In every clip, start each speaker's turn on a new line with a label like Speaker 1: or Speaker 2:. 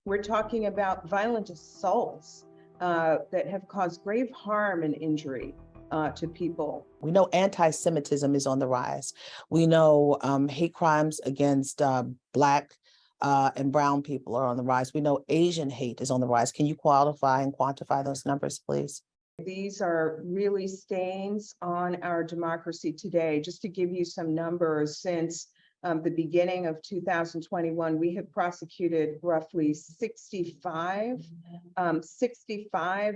Speaker 1: We're talking about violent assaults that have caused grave harm and injury to people.
Speaker 2: We know anti-Semitism is on the rise. We know hate crimes against Black and brown people are on the rise. We know Asian hate is on the rise. Can you qualify and quantify those numbers, please?
Speaker 1: These are really stains on our democracy today. Just to give you some numbers, since the beginning of 2021, we have prosecuted roughly 65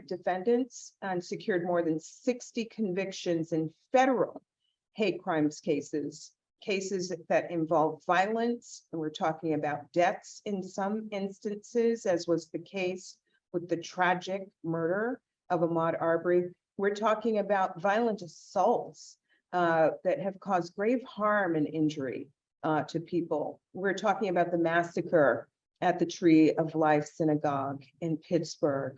Speaker 1: defendants and secured more than 60 convictions in federal hate crimes cases that involve violence. And we're talking about deaths in some instances, as was the case with the tragic murder of Ahmaud Arbery. We're talking about violent assaults that have caused grave harm and injury to people. We're talking about the massacre at the Tree of Life Synagogue in Pittsburgh.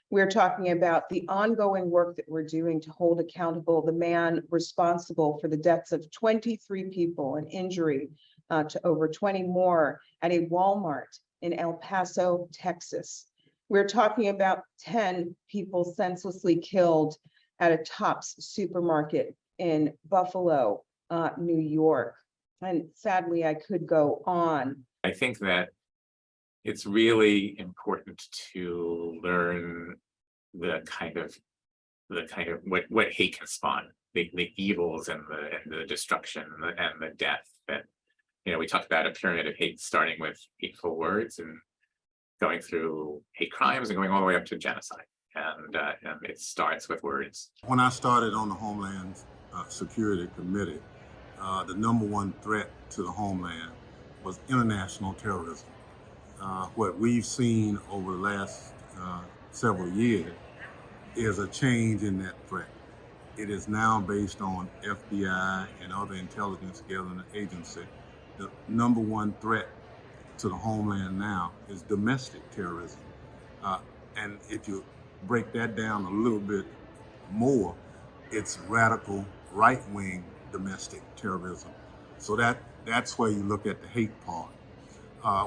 Speaker 1: We're talking about the ongoing work that we're doing to hold accountable the man responsible for the deaths of 23 people and injury to over 20 more at a Walmart in El Paso, Texas. We're talking about 10 people senselessly killed at a Tops supermarket in Buffalo, New York. And sadly, I could go on.
Speaker 3: I think that it's really important to learn the kind of what hate can spawn, the evils and the destruction and the death. That, you know, we talked about a pyramid of hate starting with hateful words and going through hate crimes and going all the way up to genocide. And it starts with words.
Speaker 4: When I started on the Homeland Security Committee, the number one threat to the homeland was international terrorism. What we've seen over the last several years is a change in that threat. It is now based on FBI and other intelligence gathering agencies. The number one threat to the homeland now is domestic terrorism. And if you break that down a little bit more, it's radical right-wing domestic terrorism. So that's where you look at the hate part.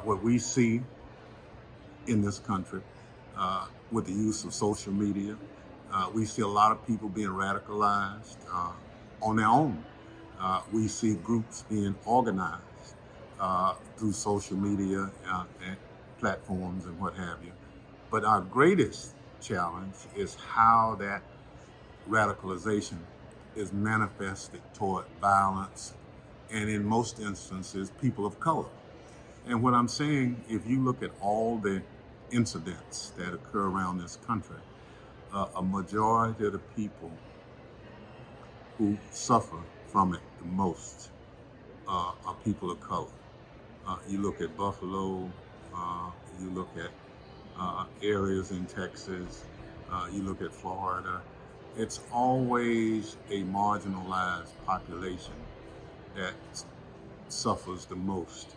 Speaker 4: What we see in this country with the use of social media, we see a lot of people being radicalized on their own. We see groups being organized through social media and platforms and what have you. But our greatest challenge is how that radicalization is manifested toward violence, and in most instances, people of color. And what I'm saying, if you look at all the incidents that occur around this country, a majority of the people who suffer from it the most are people of color. You look at Buffalo, you look at areas in Texas, you look at Florida. It's always a marginalized population that suffers the most